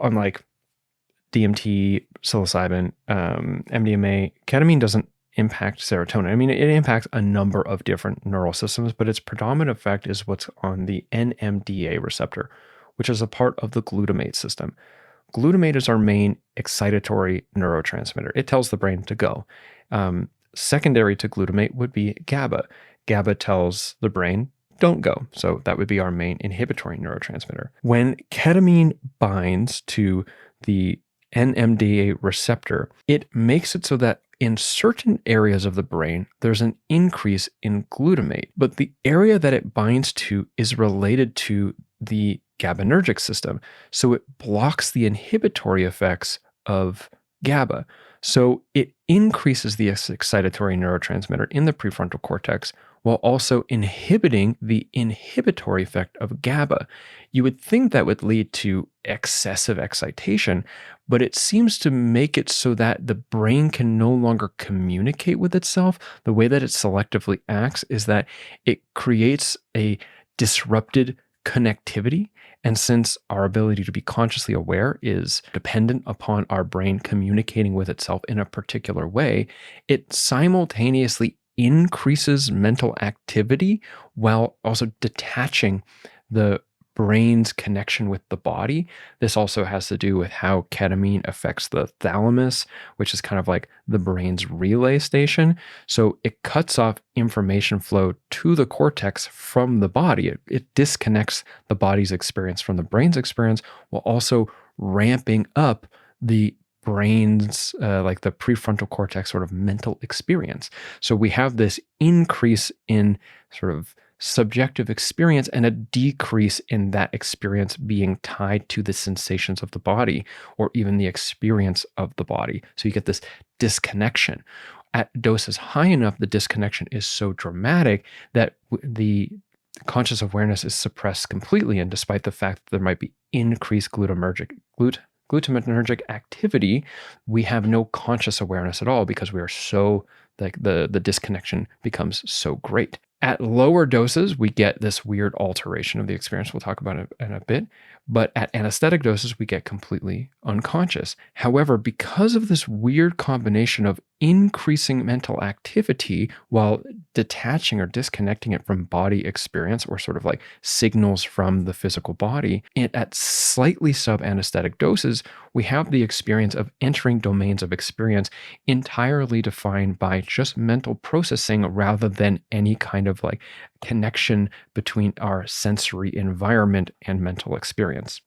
unlike DMT, psilocybin, MDMA, ketamine doesn't impact serotonin. I mean, it impacts a number of different neural systems, but its predominant effect is what's on the NMDA receptor, which is a part of the glutamate system. Glutamate is our main excitatory neurotransmitter. It tells the brain to go. Secondary to glutamate would be GABA. GABA tells the brain, don't go. So that would be our main inhibitory neurotransmitter. When ketamine binds to the NMDA receptor, it makes it so that in certain areas of the brain, there's an increase in glutamate, but the area that it binds to is related to the GABAergic system. So it blocks the inhibitory effects of GABA. So it increases the excitatory neurotransmitter in the prefrontal cortex while also inhibiting the inhibitory effect of GABA. You would think that would lead to excessive excitation, but it seems to make it so that the brain can no longer communicate with itself. The way that it selectively acts is that it creates a disrupted connectivity. And since our ability to be consciously aware is dependent upon our brain communicating with itself in a particular way, it simultaneously increases mental activity while also detaching the brain's connection with the body. This also has to do with how ketamine affects the thalamus, which is kind of like the brain's relay station. So it cuts off information flow to the cortex from the body. It disconnects the body's experience from the brain's experience while also ramping up the brain's, like the prefrontal cortex sort of mental experience. So we have this increase in sort of subjective experience and a decrease in that experience being tied to the sensations of the body or even the experience of the body. So you get this disconnection. At doses high enough, the disconnection is so dramatic that the conscious awareness is suppressed completely. And despite the fact that there might be increased glutamatergic activity, we have no conscious awareness at all because we are so, like, the disconnection becomes so great. At lower doses, we get this weird alteration of the experience. We'll talk about it in a bit. But at anesthetic doses, we get completely unconscious. However, because of this weird combination of increasing mental activity while detaching or disconnecting it from body experience or sort of like signals from the physical body, at slightly sub-anesthetic doses, we have the experience of entering domains of experience entirely defined by just mental processing rather than any kind of like connection between our sensory environment and mental experience.